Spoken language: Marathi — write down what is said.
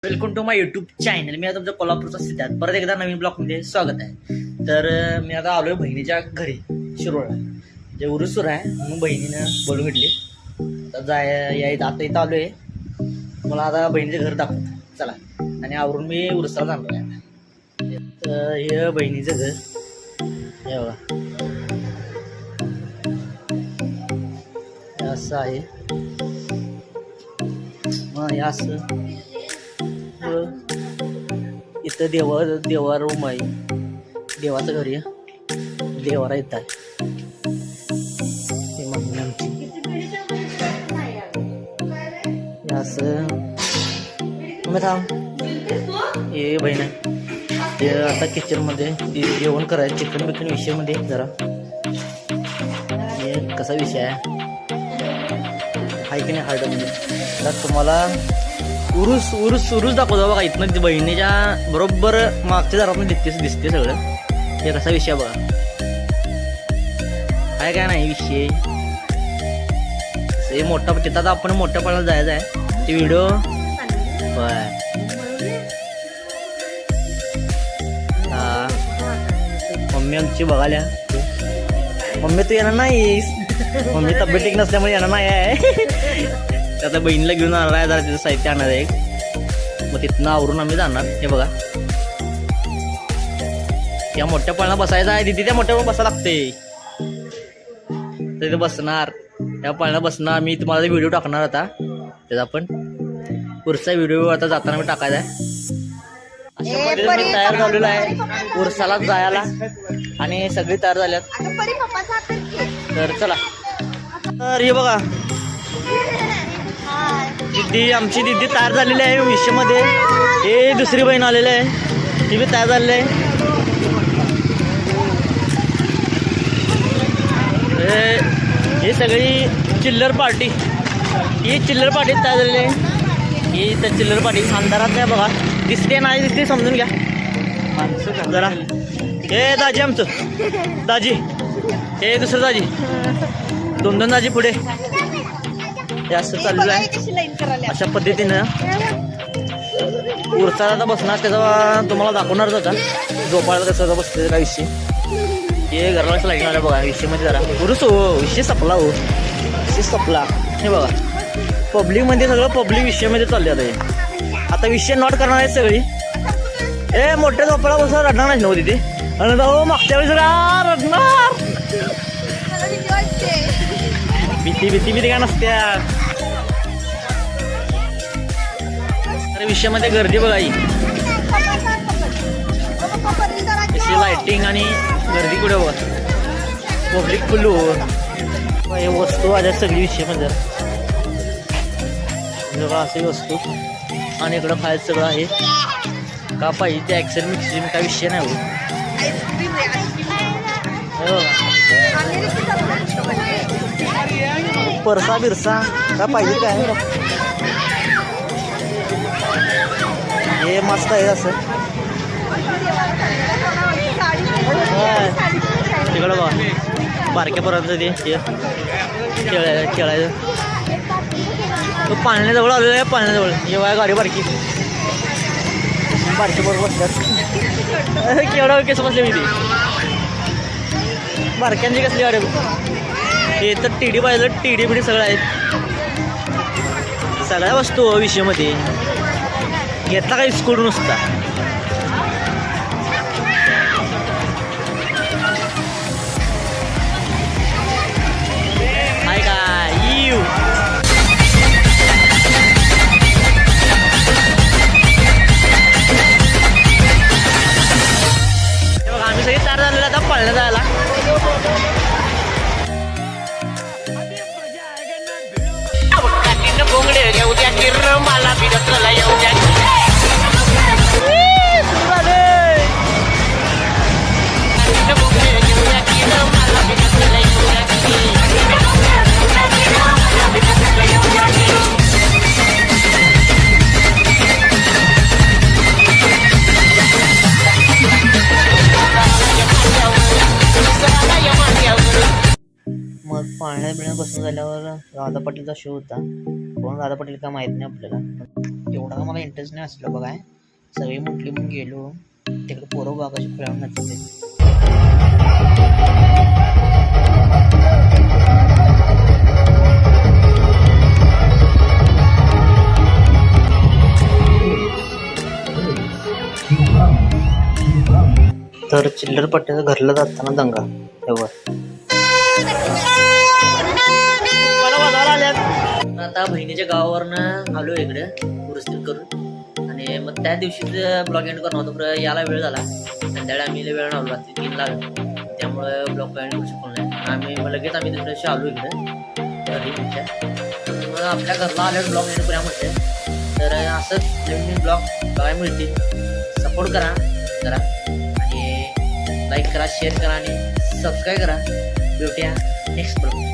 Welcome to my YouTube channel. मी आता तुमच्या कोल्हापूरचा सिद्धार्थ परत एकदा नवीन ब्लॉगमध्ये स्वागत आहे. तर मी आता आलोय बहिणीच्या घरी शिरोळला, जे उरूस सुरू आहे मग बहिणीनं बोलून घेतली. तर आता इथं आलोय. मला आता बहिणीचं घर दाखवत चला, आणि आवरून मी उरुसाला जाणार आहे. तर हे बहिणीचं घर हे बघा, असं आहे. मग हे असं इथं देवा रूम आहे, देवाचं घरी आहे, देवारा येत आहे. हे मम्मी आमची असं मग थांब. हे बहीण आहे, ते आता किचनमध्ये जेवण करायचं, चिकन बिकन विषयमध्ये जरा हे कसा विषय आहे की नाही हार्ड म्हणजे. तर तुम्हाला उरूस दाखवतो बघा. इथनं बहिणीच्या बरोबर मागच्या दारात दिसते सगळं. हे कसा विषय बघा, काय नाही विषय. हे मोठा तिथं आता आपण मोठ्या पाण्याला जायचं आहे. ते व्हिडिओ मम्मी आमची बघाल्या. मम्मी तू येणार नाहीस, मम्मी तब्येत ठीक नसल्यामुळे येणार नाही आहे. आता बहिणीला घेऊन आणणार आहे, जरा तिथं साहित्य आणणार आहे. मग तिथनं आवरून आम्ही जाणार. हे बघा, त्या मोठ्या पाळणा बसायचा आहे. तिथे त्या मोठ्या पाळणा बसायला लागते, तिथे बसणार. त्या पाळणा बसणार. मी तुम्हाला व्हिडिओ टाकणार आता, त्याचा आपण पुढचा व्हिडिओ आता जाताना मी टाकायचा आहे. अशा पद्धतीने मी तयार झालेलो आहे उरसाला जायला, आणि सगळी तयार झाल्यात. तर चला. तर हे बघा, आमची दिदी तयार झालेली आहे विषयमध्ये. हे दुसरी बहीण आलेली आहे, ती बी तयार झालेली आहे. हे सगळी चिल्लर पार्टी, ही चिल्लर पार्टी तयार झालेली आहे. ही तर चिल्लर पार्टी अंधारात नाही बघा, दिसते नाही दिसते समजून घ्या जरा. हे दाजी आमचं दाजी, हे दुसरं दाजी, दोन दाजी पुढे. हे असं चाललेलं आहे. अशा पद्धतीनं उरसाला आता बसणार, त्याचा तुम्हाला दाखवणारच होता झोपाळ्याला कसं बसते काय विषय. हे घराला लाईट आलं बघा विषयमध्ये जरा. उरूस हो, विषय संपला हो, विषय संपला. हे बघा पब्लिकमध्ये सगळं पब्लिक विषयामध्ये चालले आता विषय नोट करणार आहेत सगळी. ए मोठ्या झोपाळा बसून रडणार नाही नव्हती तिथे, आणि हो मागच्या वेळेस रडणार. भीती काय नसत्या. अरे विषयामध्ये गर्दी बघा, ही लाइटिंग आणि गर्दी कुठे बघा, पब्लिक फुल हो. हे वस्तू आल्या सगळी विषयामध्ये सगळं असे वस्तू, आणि इकडं खायचं सगळं आहे. का पाहिजे ते ॲक्सेल मिक्सिंग काय विषय नाही हो. परसा बिरसा का पाहिजे काय. हे मस्त आहे असं. तिकडं बघा बारक्यापर्यंत ते खेळायचं. तो पाळण्याजवळ आलेला आहे, पाळण्याजवळ. जेव्हा गाडी बारकी बरोबर बसतात. केवढा केस बसले मी ते बारक्यांची कसली गाडी. हे तर टीडी पाहिजे, टीडी बिडी सगळं आहेत, सगळ्या वस्तू विषयामध्ये. घेतला काही स्कूल नुसता. हाय काय यू बघा, आम्ही सगळी तयार झालेला आता पळण्यात जायला. मला बिरसला येऊ द्या. मग पाळण्या बिळण्या बसून झाल्यावर राधा पाटीलचा शो होता. कोण राधा पाटील का माहीत नाही आपल्याला. एवढा मला इंटरेस्ट नाही असलं बघाय. सगळी म्हटली मग गेलो तिकडे. पोरं बागाशी खेळून नसते. तर चिल्लर पट्ट्याचं घरला जाताना दंगा तेव्हा आता बहिणीच्या गावावरनं आलो इकडे दुरुस्ती करून. आणि मग त्या दिवशीच ब्लॉग एंड करणार होतो, पण याला वेळ झाला. संध्याकाळी आम्ही वेळ आलो, रात्री 3ला आलो. त्यामुळे ब्लॉग एंड करू शकलो नाही. लगेच आम्ही दुसऱ्या दिवशी आलो इकडे रिमच्या. मग आपल्या घरला आल्यावर ब्लॉग एंड करूया म्हटलं. तर असंच नवीन ब्लॉग बघायला मिळतील. सपोर्ट करा जरा, आणि लाईक करा, शेअर करा आणि सबस्क्राईब करा. भेटूया नेक्स्ट ब्लॉग.